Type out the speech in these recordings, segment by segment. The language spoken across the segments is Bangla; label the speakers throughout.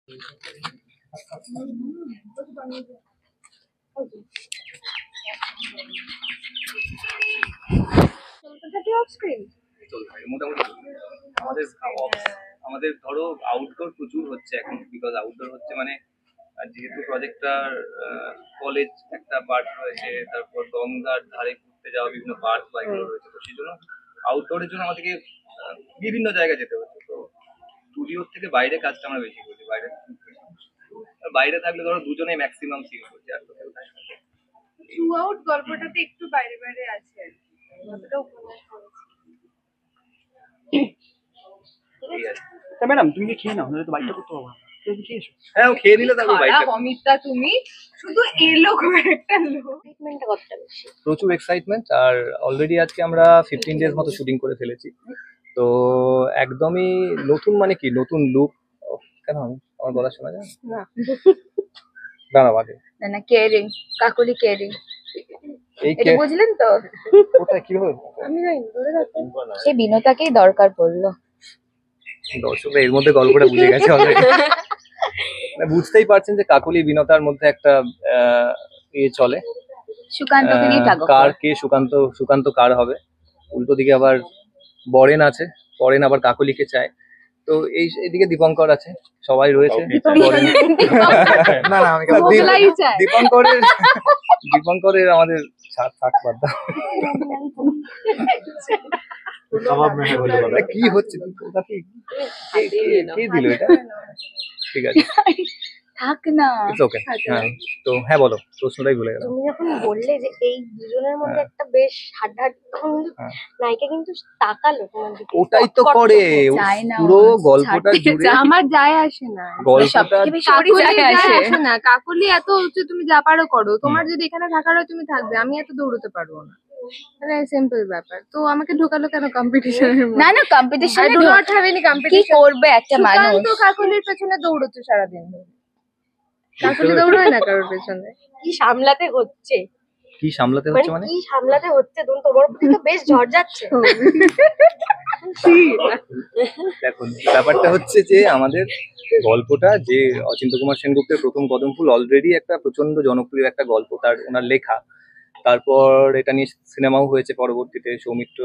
Speaker 1: মোটামুটি আমাদের আমাদের ধরো আউটডোর প্রচুর হচ্ছে এখন, বিকজ আউটডোর হচ্ছে মানে যেহেতু প্রজেক্টটার কলেজ একটা পার্ট রয়েছে, তারপর গঙ্গার ধারে ঘুরতে যাওয়া বিভিন্ন পার্ক বা এগুলো রয়েছে, তো সেই জন্য আউটডোরের জন্য আমাদেরকে বিভিন্ন জায়গায় যেতে হচ্ছে। তো স্টুডিওর থেকে বাইরে কাজটা আমরা বেশি করছি। বাইরে বাইরে থাকলে ধরো দুজনে ম্যাক্সিমাম সিন করছি, আর কোথাও থাকে না।
Speaker 2: থ্রু আউট গল্পটাতে একটু বাইরে বাইরে আছে, অতটা উপন্যাস করেছি।
Speaker 3: ম্যাডাম তুমি কি খেয়ে নাও, নাহলে তো বাইকটা করতে পারবো না। তুমি খেয়ে এসো।
Speaker 1: হ্যাঁ, ও খেয়ে নিলে তারপর বাইকটা।
Speaker 2: অমিতা তুমি শুধু এলো একটা লোক। এক্সাইটমেন্টটা কতটা বেশি?
Speaker 1: প্রচুর এক্সাইটমেন্ট। আর অলরেডি আজকে আমরা 15 ডেজ মতো শুটিং করে ফেলেছি। তো একদমই নতুন, মানে কি নতুন লুক। কেন আমার গলা শোনা যায়
Speaker 2: না?
Speaker 1: দাঁড়া বাদে
Speaker 2: না কেয়ারিং, কাকুলি কেয়ারিং,
Speaker 1: এই
Speaker 2: এটা বুঝলেন তো?
Speaker 1: কোথায় কিভাবে
Speaker 2: আমি জানি, ধরে রাখো।
Speaker 4: সে বিনোতাকেই দরকার পড়লো।
Speaker 1: দর্শকরা এর মধ্যে গল্পটা বুঝে গেছে অলরেডি। মানে বুঝতেই পারছেন যে কাকলি বিনতার মধ্যে একটা ইয়ে চলে,
Speaker 4: সুকান্তকে নিয়ে টাকা
Speaker 1: কার কে সুকান্ত, সুকান্ত কার হবে। উল্টো দিকে আবার বরেন আছে, বরেন আবার কাকলিকে চায়। তো এইদিকে দীপঙ্কর আছে, সবাই রয়েছে। না না, আমি দীপঙ্করের আমাদের থাক বাদ দাও। কি হচ্ছে, কে দিল এটা? ঠিক আছে,
Speaker 4: থাক না।
Speaker 1: ওকে। হ্যাঁ, তো হ্যাঁ বলো, প্রশ্নটাই ভুলে গেলাম।
Speaker 5: তুমি যখন বললে যে এই দুজনের মধ্যে একটা বেশ হাড্ডাহাড্ডি, তখন নায়িকা কিন্তু তাকালো তোমার দিকে।
Speaker 1: ওটাই তো করে পুরো গল্পটা জুড়ে।
Speaker 2: আমার যায় আসে না,
Speaker 1: গল্পটা
Speaker 2: না। কাকুলি এত হচ্ছে, তুমি যা পারো করো, তোমার যদি এখানে থাকার হয় তুমি থাকবে, আমি এত দৌড়তে পারবো না। মানে সিম্পল ব্যাপার। তো আমাকে ঢোকালো কেন কম্পিটিশনের মধ্যে?
Speaker 4: না না, competition
Speaker 2: I do not have any
Speaker 4: কি
Speaker 2: competition.
Speaker 4: করবে একটা মানুষ?
Speaker 2: সুকান্ত কাকুলির পেছনে দৌড়চ্ছে সারাদিন ধরে। কাকুলি দৌড়ায় না কারোর পেছনে।
Speaker 5: কি সামলাতে হচ্ছে,
Speaker 1: কি সামলাতে হচ্ছে মানে
Speaker 5: কি সামলাতে হচ্ছে? তোমার প্রতি তো বেশ ঝড় যাচ্ছে।
Speaker 1: দেখুন, ব্যাপারটা হচ্ছে যে আমাদের গল্পটা যে অচিন্ত কুমার সেনগুপ্তের প্রথম কদমফুল অলরেডি একটা প্রচন্ড জনপ্রিয় একটা গল্প, তার ওনার লেখা। তারপর এটা নিয়ে সিনেমাও হয়েছে পরবর্তীতে, সৌমিত্র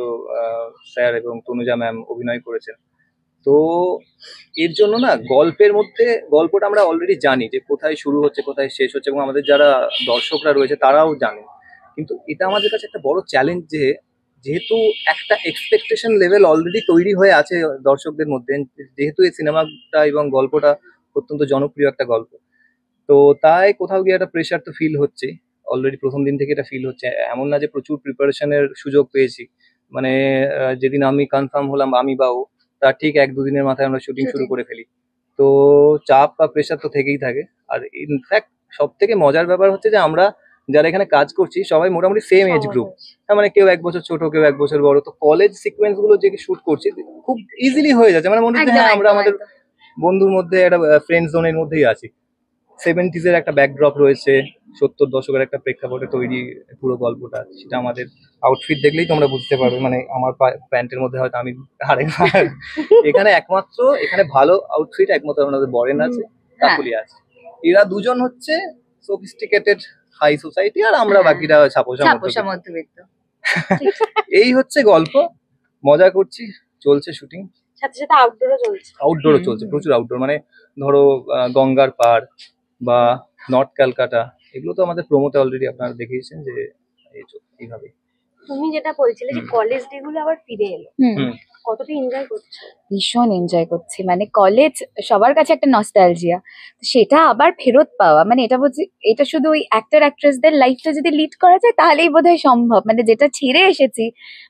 Speaker 1: স্যার এবং তনুজা ম্যাম অভিনয় করেছেন। তো এর জন্য না গল্পের মধ্যে, গল্পটা আমরা অলরেডি জানি যে কোথায় শুরু হচ্ছে কোথায় শেষ হচ্ছে, এবং আমাদের যারা দর্শকরা রয়েছে তারাও জানে। কিন্তু এটা আমাদের কাছে একটা বড় চ্যালেঞ্জ যে যেহেতু একটা এক্সপেকটেশন লেভেল অলরেডি তৈরি হয়ে আছে দর্শকদের মধ্যে, যেহেতু এই সিনেমাটা এবং গল্পটা অত্যন্ত জনপ্রিয় একটা গল্প, তো তাই কোথাও গিয়ে একটা প্রেশার তো ফিল হচ্ছে। অলরেডি প্রথম দিন থেকে এটা ফিল হচ্ছে। এমন না যে প্রচুর প্রিপারেশনের সুযোগ পেয়েছি, মানে যেদিন আমি কনফার্ম হলাম আমি বা ও, তার ঠিক 1-2 দিনের মাথায় আমরা শুটিং শুরু করে ফেলি। তো চাপ বা প্রেশার তো থেকেই থাকে। আর ইনফ্যাক্ট সব থেকে মজার ব্যাপার হচ্ছে যে আমরা যারা এখানে কাজ করছি সবাই মোটামুটি সেম এজ গ্রুপ। মানে কেউ 1 বছর ছোট, কেউ 1 বছর বড়। তো কলেজ সিকোয়েন্স গুলো যে শুট করছি খুব ইজিলি হয়ে যাচ্ছে, মানে মনে হচ্ছে হ্যাঁ আমরা আমাদের বন্ধুর মধ্যে একটা ফ্রেন্ড জোনের মধ্যেই আছি। 70s এর একটা ব্যাকড্রপ রয়েছে, 70 দশকের একটা প্রেক্ষাপটে তৈরি পুরো গল্পটা। সেটা আমাদের আউটফিট দেখলেই তোমরা বুঝতে পারবে। মানে আমার প্যান্টের মধ্যে হয়তো আমি আরেকবার এখানে একমাত্র এখানে ভালো আউটফিট একমাত্র আমাদের বরেন আছে, কাকুলি আছে। এরা দুজন হচ্ছে সফিস্টিকেটেড হাই সোসাইটি, আর আমরা বাকিরা ছাপোষা
Speaker 4: মধ্যবিত্ত।
Speaker 1: এই হচ্ছে গল্প, মজা করছি, চলছে শুটিং।
Speaker 5: সাথে সাথে
Speaker 1: আউটডোরও চলছে, প্রচুর আউটডোর। মানে ধরো গঙ্গার পাড় বা নর্থ ক্যালকাটা, এগুলো তো আমাদের প্রোমোতে অলরেডি আপনারা দেখিয়েছেন যে এইভাবে।
Speaker 5: তুমি যেটা বলছিলে যে কলেজ ডে গুলো আবার ফিরে এলো, কতটা এনজয় করছো?
Speaker 4: ভীষণ এনজয় করছি। মানে কলেজ সবার কাছে একটা নস্টালজিয়া, সেটা আবার ফেরত পাওয়া, মানে এটা বলছি, এটা শুধু ওই অ্যাক্টর অ্যাক্ট্রেসদের লাইফটা যদি লিড করা যায় তাহলেই বোধহয় সম্ভব। মানে যেটা ছেড়ে এসেছি,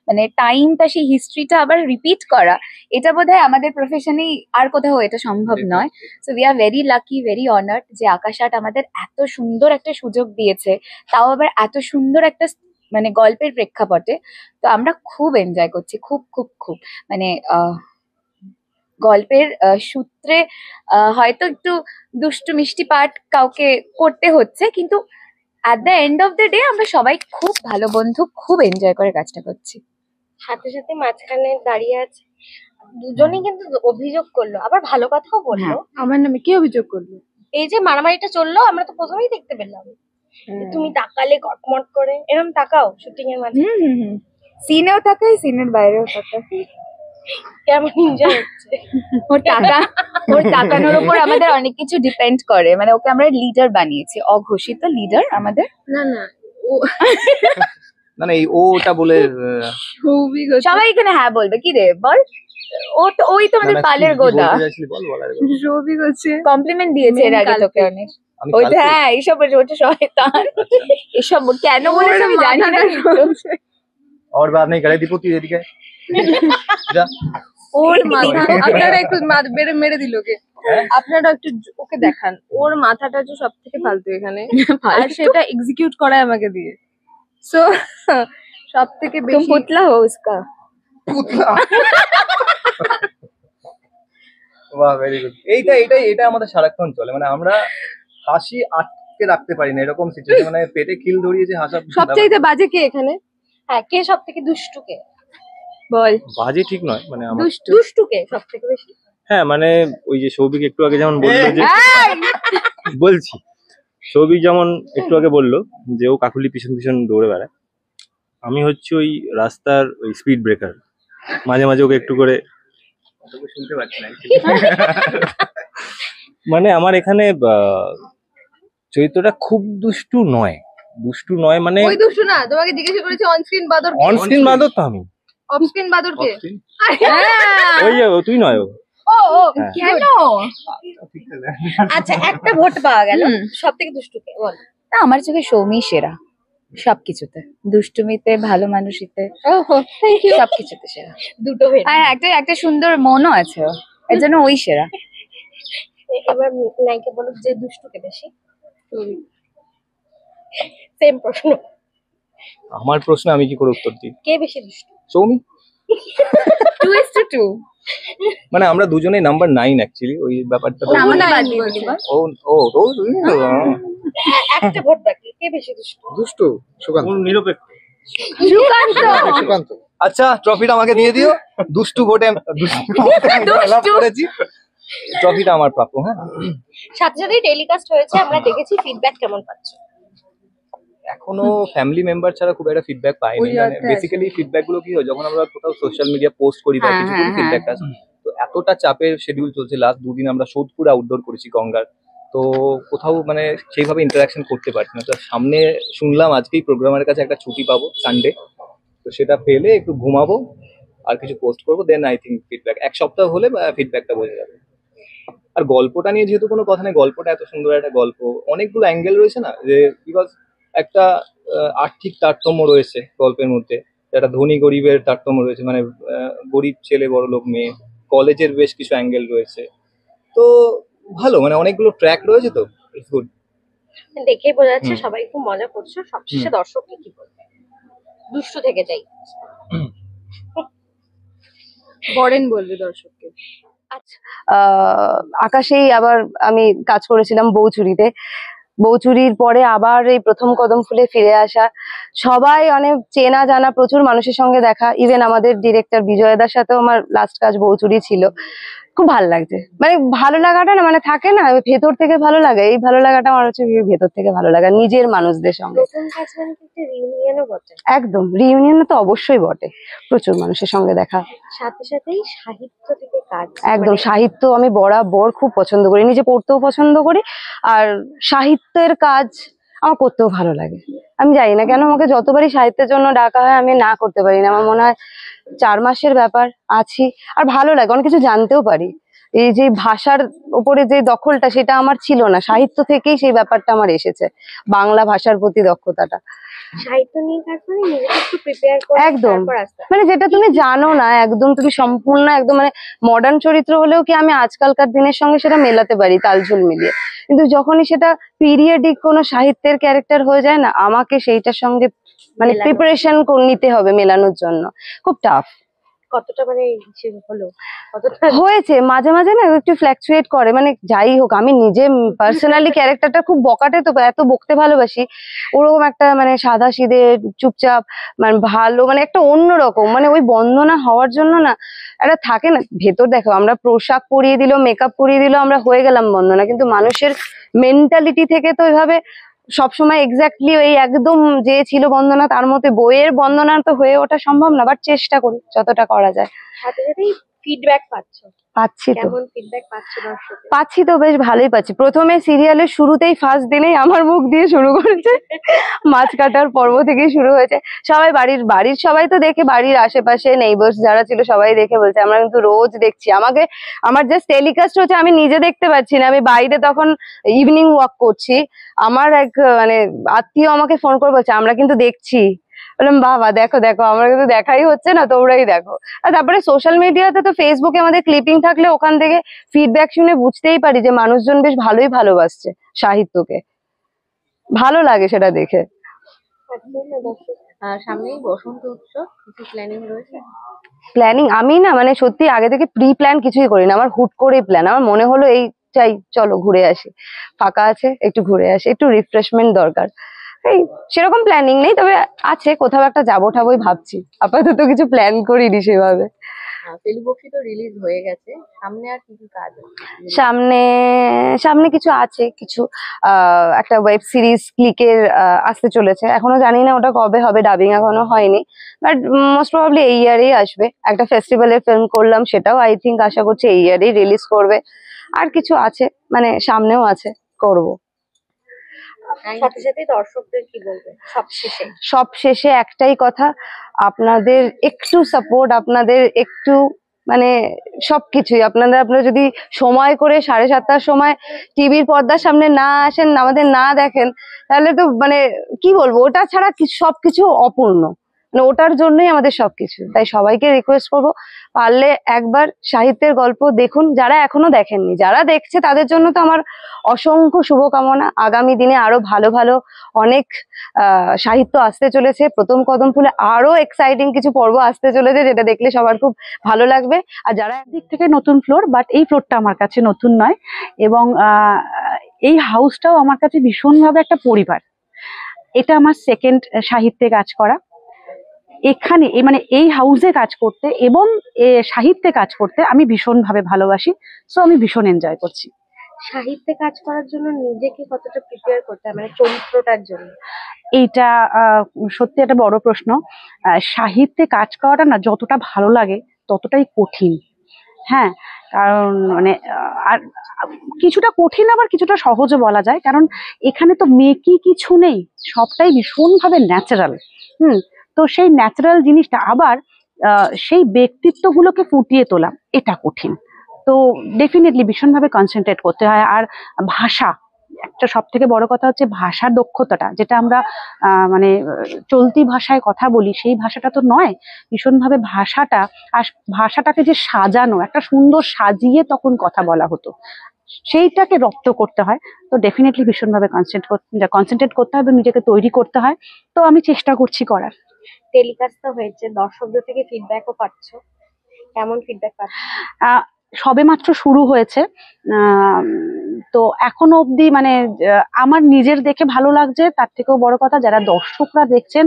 Speaker 4: মানে টাইমটা, সেই হিস্ট্রিটা আবার রিপিট করা, এটা বোধহয় আমাদের প্রফেশনেই আর কোথাও এটা সম্ভব নয়। So we are very lucky, very honoured যে আকাশ আট আমাদের এত সুন্দর একটা সুযোগ দিয়েছে, তাও আবার এত সুন্দর একটা মানে গল্পের প্রেক্ষাপটে। তো আমরা খুব এনজয় করছি, খুব খুব খুব। মানে গল্পের সূত্রে হয়তো একটু দুষ্টু মিষ্টি পার্ট কাউকে করতে হচ্ছে, কিন্তু at the end of the day আমরা সবাই খুব ভালো বন্ধু, খুব এনজয় করে কাজটা করছি।
Speaker 5: সাথে সাথে মাঝখানে দাঁড়িয়ে আছে দুজনেই কিন্তু অভিযোগ করলো, আবার ভালো কথাও বললো।
Speaker 2: আমার নামে কি অভিযোগ করলো?
Speaker 5: এই যে মারামারিটা চললো, আমরা তো প্রথমেই দেখতে পেলাম যে তুমি তাকালে কটমট করে, এরকম তাকাও শুটিং এর মাঝে,
Speaker 4: সিনেও তাকাই, সিনের বাইরেও তাকাই।
Speaker 5: কেমন এনজয় হচ্ছে।
Speaker 4: ওর তাকানোর উপর আমাদের অনেক কিছু ডিপেন্ড করে, মানে ওকে আমরা লিডার বানিয়েছি, অঘোষিত লিডার আমাদের।
Speaker 2: না না, ও
Speaker 1: না না, এই ওটা বলে
Speaker 2: সৌভিক হচ্ছে,
Speaker 4: সবাই এখানে হ্যাঁ বলবে, কি রে বল, ওই তো আমাদের পালের গোদা।
Speaker 2: সৌভিক হচ্ছে
Speaker 4: কমপ্লিমেন্ট দিয়েছে এর আগে তোকে অনেক। ওই তো হ্যাঁ, এইসব বলছে ওটা শয়তান, এসব কেন বলেছে আমি জানি না।
Speaker 1: और बात नहीं करे दीपू, तू এদিকে যা।
Speaker 2: ওর মাথা আপনারা একটু মেরে দিল ওকে। আপনারা একটু ওকে দেখান, ওর মাথাটা যে সব থেকে ফালতু এখানে, আর সেটা এক্সিকিউট করায় আমাকে দিয়ে। সো সব থেকে
Speaker 4: तुम
Speaker 2: বেশি
Speaker 4: पुतला हो उसका।
Speaker 1: বাহ, ভেরি গুড। এটা আমাদের সারাক্ষণ চলে, মানে আমরা হাসি আটকে রাখতে পারি না, এরকম সিচুয়েশন, মানে পেটে খিল ধরিয়েছে হাসা।
Speaker 2: সবচাইতে বাজে কে এখানে?
Speaker 5: হ্যাঁ, কে সব থেকে দুষ্টুকে?
Speaker 2: বল।
Speaker 1: বাজে ঠিক নয়, মানে আমার
Speaker 5: দুষ্টুকে সব থেকে বেশি?
Speaker 6: হ্যাঁ মানে ওই যে সৌভিক একটু আগে যেমন বললো যে বলছি, সৌভিক যেমন একটু আগে বললো যে ও কাকুলি পিছন পিছন দৌড়ে বেড়ায়, আমি হচ্ছে ওই রাস্তার ওই স্পিড ব্রেকার, মাঝে মাঝে ওকে একটু করে
Speaker 1: তোকে শুনতে পাচ্ছি না।
Speaker 6: মানে আমার এখানে চরিত্রটা খুব দুষ্টু নয় মানে
Speaker 2: ওই দুষ্টু না, তোমাকে জিজ্ঞেস করেছি অন স্ক্রিন বাদর কে?
Speaker 6: অন স্ক্রিন বাদর তো আমি,
Speaker 2: অফ স্ক্রিন বাদর কে?
Speaker 6: ওই যে তুই নয় ও।
Speaker 2: ও
Speaker 6: হ্যাঁ।
Speaker 2: কেন?
Speaker 5: আচ্ছা, একটা ভোট পাওয়া গেল, সব থেকে দুষ্টুকে বল।
Speaker 4: না, আমার চোখে সৌমি সেরা সবকিছুতে, দুষ্টুমিতে, ভালো মানুষিতে,
Speaker 2: ওহো, থ্যাংক ইউ।
Speaker 4: সবকিছুতে সেরা।
Speaker 5: দুটো ভেট।
Speaker 4: আর একটা সুন্দর মনও আছে ওর, এর জন্য ওই সেরা।
Speaker 5: এবার নায়িকা বলো যে দুষ্টুকে বেশি। সেম প্রশ্ন,
Speaker 1: আমার প্রশ্ন আমি কি করে উত্তর দিই?
Speaker 5: কে বেশি দুষ্টু?
Speaker 1: সৌমি।
Speaker 4: 2:2।
Speaker 1: মানে আমরা দুজনেই নাম্বার 9 অ্যাকচুয়ালি, ওই ব্যাপারটা তো।
Speaker 4: আমাদের বাদ দিয়ে বলি বল।
Speaker 1: ও তুমি তো,
Speaker 5: একটা ভোট বাকি, কে বেশি দুষ্টু?
Speaker 1: দুষ্টু সুকান্ত।
Speaker 6: কোন নিরপেক্ষ?
Speaker 1: সুকান্ত। আচ্ছা, ট্রফিটা আমাকে দিয়ে দিও। দুষ্টু ভোটে লাভ করেছি, ট্রফিটা আমার প্রাপ্য। হ্যাঁ,
Speaker 5: সাথে সাথেই টেলিকাস্ট হয়েছে, আমরা দেখেছি, ফিডব্যাক কেমন পাচ্ছ?
Speaker 1: এখনো ফ্যামিলি মেম্বার ছাড়া খুব একটা ফিডব্যাক পাইনি।
Speaker 2: ওই
Speaker 1: মানে
Speaker 2: অর্থে
Speaker 1: বেসিক্যালি ফিডব্যাক গুলো কি হয়, যখন আমরা কোথাও সোশ্যাল মিডিয়া পোস্ট করি বা
Speaker 4: হ্যাঁ,
Speaker 1: কিছু
Speaker 4: হ্যাঁ,
Speaker 1: ফিডব্যাক আসে, তো এতটা চাপের শিডিউল চলছে, লাস্ট 2 দিন আমরা সোদপুর আউটডোর করেছি গঙ্গার, তো কোথাও মানে সেইভাবে ইন্টারাকশন করতে পারছি না। তো সামনে শুনলাম আজকেই প্রোগ্রামের কাছে একটা ছুটি পাবো সানডে, তো সেটা পেলে একটু ঘুমাবো আর কিছু পোস্ট করবো, দেন আই থিঙ্ক ফিডব্যাক 1 সপ্তাহ হলে ফিডব্যাকটা বোঝা যাবে। আর গল্পটা নিয়ে যেহেতু কোনো কথা নেই, গল্পটা এত সুন্দর একটা গল্প, অনেকগুলো অ্যাঙ্গেল রয়েছে না, যে বিকজ একটা আর্থিক তারতম্য রয়েছে গল্পের মধ্যে, একটা ধনী গরিবের তারতম্য রয়েছে, মানে গরিব ছেলে বড় লোক মেয়ে, কলেজের বেশ কিছু অ্যাঙ্গেল রয়েছে, তো ভালো, মানে অনেকগুলো ট্র্যাক রয়েছে, তো ইটস গুড।
Speaker 5: দেখেই বোঝা যাচ্ছে সবাই খুব মজা করছো। সবশেষে দর্শককে কি বলবে? দুষ্টু থেকে যাই।
Speaker 2: বরেন বলবে দর্শককে।
Speaker 5: আচ্ছা,
Speaker 7: আকাশেই আবার আমি কাজ করেছিলাম বউচুরিতে। বউচুরির পরে আবার এই প্রথম কদম ফুলে ফিরে আসা, সবাই অনেক চেনা জানা প্রচুর মানুষের সঙ্গে দেখা, ইভেন আমাদের ডিরেক্টর বিজয়দার সাথেও আমার লাস্ট কাজ বউচুরি ছিল। খুব ভালো লাগছে, মানে ভালো লাগাটা না, মানে থাকে না ভেতর থেকে ভালো লাগে, এই ভালো লাগাটা আমার হচ্ছে ভেতর থেকে ভালো লাগা নিজের মানুষদের সঙ্গে।
Speaker 5: প্রথম কাজ মানে কি একটা রিউনিয়নও বটে।
Speaker 7: একদম রিউনিয়ন তো অবশ্যই বটে, প্রচুর মানুষের সঙ্গে দেখা।
Speaker 5: সাথে সাথেই সাহিত্য থেকে কাজ,
Speaker 7: একদম
Speaker 5: মানে
Speaker 7: সাহিত্য আমি বরাবর খুব পছন্দ করি, নিজে পড়তেও পছন্দ করি, আর সাহিত্যের কাজ আমার করতেও ভালো লাগে। আমি জানি না কেন আমাকে যতবারই সাহিত্যের জন্য ডাকা হয় আমি না করতে পারি না। আমার মনে হয় 4 মাসের ব্যাপার আছি, আর ভালো লাগে, অনেক কিছু জানতেও পারি। এই যে ভাষার উপরে যে দখলটা সেটা আমার ছিল না, সাহিত্য থেকেই সেই ব্যাপারটা আমার এসেছে, বাংলা ভাষার প্রতি দক্ষতাটা।
Speaker 5: সাহিত্য নিয়ে কাজ মানে নিজেকে একটু প্রিপেয়ার করে
Speaker 7: একদম।
Speaker 5: তারপর আসতে হয়।
Speaker 7: মানে যেটা তুমি জানো না একদম, তুমি সম্পূর্ণ একদম মানে মডার্ন চরিত্র হলেও কি আমি আজকালকার দিনের সঙ্গে সেটা মেলাতে পারি তালঝুল মিলিয়ে, কিন্তু যখনই সেটা পিরিয়ডিক কোনো সাহিত্যের ক্যারেক্টার হয়ে যায় না, আমাকে সেইটার সঙ্গে মানে
Speaker 5: মেলানো।
Speaker 7: প্রিপারেশন নিতে হবে মেলানোর জন্য, খুব টাফ।
Speaker 5: কতটা মানে হলো কতটা
Speaker 7: হয়েছে মাঝে মাঝে না একটু ফ্ল্যাকচুয়েট করে, মানে যাই হোক আমি নিজে পার্সোনালি ক্যারেক্টারটা খুব বকাটে, তো এত বকতে ভালোবাসি, ওরকম একটা মানে সাদা সিধে চুপচাপ মানে ভালো মানে একটা অন্যরকম, মানে ওই বন্দনা হওয়ার জন্য না একটা থাকে না ভেতর, দেখো আমরা পোশাক পরিয়ে দিল, মেকআপ পরিয়ে দিল, আমরা হয়ে গেলাম বন্দনা, কিন্তু মানুষের মেন্টালিটি থেকে তো ওইভাবে সবসময় এক্স্যাক্টলি ওই একদম যে ছিল বন্দনা তার মধ্যে বইয়ের বন্দনা তো হয়ে ওঠা সম্ভব না, বাট চেষ্টা করি যতটা করা যায়।
Speaker 5: সাথে সাথেই ফিডব্যাক পাচ্ছ,
Speaker 7: পাচ্ছি তো,
Speaker 5: কেমন ফিডব্যাক পাচ্ছ দর্শক?
Speaker 7: পাচ্ছি তো, বেশ ভালোই পাচ্ছি। প্রথমে সিরিয়ালের শুরুতেই ফার্স্ট দিনেই আমার মুখ দিয়ে শুরু করেছে, মাছ কাটার পর্ব থেকেই শুরু হয়েছে। সবাই বাড়ির সবাই তো দেখে, বাড়ির আশেপাশে নেইবার্স যারা ছিল সবাই দেখে বলছে আমরা কিন্তু রোজ দেখছি। আমার জাস্ট টেলিকাস্ট হচ্ছে, আমি নিজে দেখতে পাচ্ছি না, আমি বাইরে তখন ইভিনিং ওয়াক করছি, আমার এক মানে আত্মীয় আমাকে ফোন করে বলছে আমরা কিন্তু দেখছি। বললাম বাবা দেখো দেখো, আমরা কিন্তু দেখাই হচ্ছে না, তোমরাই দেখো। আর তারপরে সোশ্যাল মিডিয়াতে তো ফেসবুকে আমাদের ক্লিপিং থাকলে ওখান থেকে ফিডব্যাক শুনে বুঝতেই পারি যে মানুষজন বেশ ভালোই ভালোবাসছে সাহিত্যকে, ভালো লাগে সেটা দেখে।
Speaker 2: সামনেই বসন্ত উৎসব, কিছু প্ল্যানিং রয়েছে?
Speaker 7: প্ল্যানিং আমি না মানে সত্যি আগে থেকে প্রি প্ল্যান কিছুই করি না, আমার হুট করে প্ল্যান, আমার মনে হলো এই চাই চলো ঘুরে আসি, ফাঁকা আছে একটু ঘুরে আসি, একটু রিফ্রেশমেন্ট দরকার, এই সেরকম প্ল্যানিং নেই, তবে আছে কোথাও একটা যাবো ঠাবোই ভাবছি, আপাতত কিছু প্ল্যান করিনি সেভাবে।
Speaker 2: ফেলুবক্সি তো রিলিজ হয়ে গেছে, সামনে আর কি কি কাজ আছে?
Speaker 7: সামনে কিছু আছে, কিছু একটা ওয়েব সিরিজ ক্লিকের আসতে চলেছে, এখনো জানি না ওটা কবে হবে, ডাবিং এখনো হয়নি, বাট মোস্ট প্রবাবলি এই ইয়ারেই আসবে। একটা ফেস্টিভ্যালের ফিল্ম করলাম, সেটাও আই থিঙ্ক আশা করছি এই ইয়ারেই রিলিজ করবে। আর কিছু আছে মানে সামনেও আছে, করব।
Speaker 5: সাথে সাথে দর্শকদের কি বলবে
Speaker 7: সব শেষে একটাই কথা, আপনাদের একটু সাপোর্ট, আপনাদের একটু মানে সবকিছুই আপনারা যদি সময় করে 7:30টার সময় টিভির পর্দার সামনে না আসেন, আমাদের না দেখেন, তাহলে তো মানে কি বলবো, ওটা ছাড়া সবকিছু অপূর্ণ, মানে ওটার জন্যই আমাদের সবকিছু। তাই সবাইকে রিকোয়েস্ট করবো, পারলে একবার সাহিত্যের গল্প দেখুন, যারা এখনো দেখেননি, যারা দেখছে তাদের জন্য তো আমার অসংখ্য শুভকামনা। আগামী দিনে আরো ভালো ভালো অনেক সাহিত্য আসতে চলেছে, প্রথম কদম ফুলে আরো এক্সাইটিং কিছু পর্ব আসতে চলেছে, যেটা দেখলে সবার খুব ভালো লাগবে। আর যারা
Speaker 8: দিক থেকে নতুন ফ্লোর, বাট এই ফ্লোরটা আমার কাছে নতুন নয়, এবং এই হাউসটাও আমার কাছে ভীষণভাবে একটা পরিবার। এটা আমার সেকেন্ড সাহিত্যে কাজ করা, এখানে মানে এই হাউসে কাজ করতে এবং সাহিত্যে কাজ করতে আমি ভীষণভাবে ভালোবাসি, সো আমি ভীষণ এনজয় করছি।
Speaker 5: সাহিত্যে কাজ করার জন্য নিজেকে কতটা প্রিপেয়ার করতে হয়, মানে চরিত্রটার জন্য?
Speaker 8: এইটা সত্যি একটা বড় প্রশ্ন। সাহিত্যে কাজ করাটা না যতটা ভালো লাগে ততটাই কঠিন। হ্যাঁ, কারণ মানে আর কিছুটা কঠিন আবার কিছুটা সহজও বলা যায়, কারণ এখানে তো মেকি কিছু নেই, সবটাই ভীষণভাবে ন্যাচারাল। তো সেই ন্যাচারাল জিনিসটা আবার সেই ব্যক্তিত্বগুলোকে ফুটিয়ে তোলা, এটা কঠিন। তো ডেফিনেটলি ভীষণভাবে কনসেন্ট্রেট করতে হয়। আর ভাষা, একটা সব থেকে বড় কথা হচ্ছে ভাষার দক্ষতাটা, যেটা আমরা মানে চলতি ভাষায় কথা বলি, সেই ভাষাটা তো নয়, ভীষণভাবে ভাষাটা আর ভাষাটাকে যে সাজানো, একটা সুন্দর সাজিয়ে তখন কথা বলা হতো, সেইটাকে রপ্ত করতে হয়। তো ডেফিনেটলি ভীষণভাবে কনসেন্ট্রেট করতে হয় এবং নিজেকে তৈরি করতে হয়। তো আমি চেষ্টা করছি করার।
Speaker 5: টেলিকাস্ট হয়েছে, দর্শকদের থেকে ফিডব্যাকও পাচ্ছ, কেমন ফিডব্যাক পাচ্ছ?
Speaker 8: সবেমাত্র শুরু হয়েছে, তো এখনো অবধি মানে আমার নিজের দেখে ভালো লাগছে, তার থেকেও বড় কথা যারা দর্শকরা দেখছেন,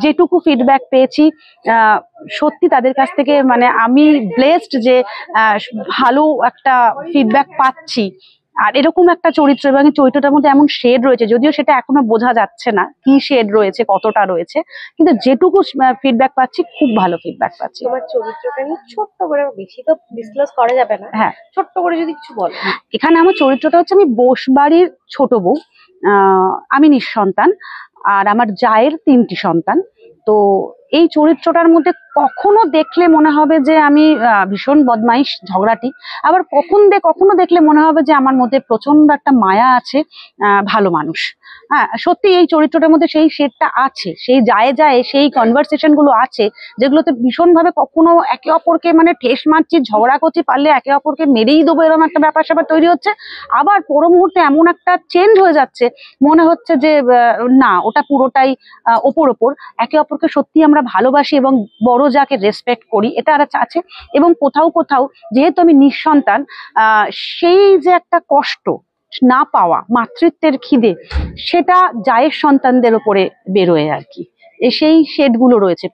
Speaker 8: যেটুকু ফিডব্যাক পেয়েছি সত্যি তাদের কাছ থেকে মানে আমি ব্লেসড যে ভালো একটা ফিডব্যাক পাচ্ছি। আর এরকম একটা চরিত্র এবং এই চরিত্রটার মধ্যে এমন শেড রয়েছে, যদিও সেটা এখনো বোঝা যাচ্ছে না কি শেড রয়েছে, কতটা রয়েছে, কিন্তু যেটুকু ফিডব্যাক পাচ্ছি খুব ভালো ফিডব্যাক পাচ্ছি।
Speaker 5: তোমার চরিত্রটা নিয়ে ছোট্ট করে, বেশি তো ডিসক্লোজ করা যাবে না,
Speaker 8: হ্যাঁ
Speaker 5: ছোট্ট করে যদি কিছু বলো।
Speaker 8: এখানে আমার চরিত্রটা হচ্ছে, আমি বোসবাড়ির ছোট বউ, আমি নিঃসন্তান, আর আমার জায়ের 3টি সন্তান। তো এই চরিত্রটার মধ্যে কখনো দেখলে মনে হবে যে আমি ভীষণ বদমাইশ ঝগড়াটি, আবার কখনো দেখলে মনে হবে যে আমার মধ্যে প্রচন্ড একটা মায়া আছে, ভালো মানুষ। হ্যাঁ, সত্যি এই চরিত্রটার মধ্যে সেই শেডটা আছে, সেই যায় সেই কনভারসেশন গুলো আছে, যেগুলোতে ভীষণভাবে কখনো একে অপরকে মানে ঠেস মারছি, ঝগড়া করছি, পারলে একে অপরকে মেরেই দেবো, এরকম একটা ব্যাপার স্যাপার তৈরি হচ্ছে। আবার পর মুহূর্তে এমন একটা চেঞ্জ হয়ে যাচ্ছে, মনে হচ্ছে যে না, ওটা পুরোটাই ওপর একে অপরকে সত্যি আমরা ভালোবাসি এবং বড় বড় যাকে রেসপেক্ট করি, এটা আর আছে। এবং কোথাও কোথাও যেহেতু আমি নিঃসন্তান, সেই যে একটা কষ্ট না পাওয়া, মাতৃত্বের খিদে, সেটা জায়ের সন্তানদের ওপরে বেরোয় আর কি। সেই শেডগুলো রয়েছে।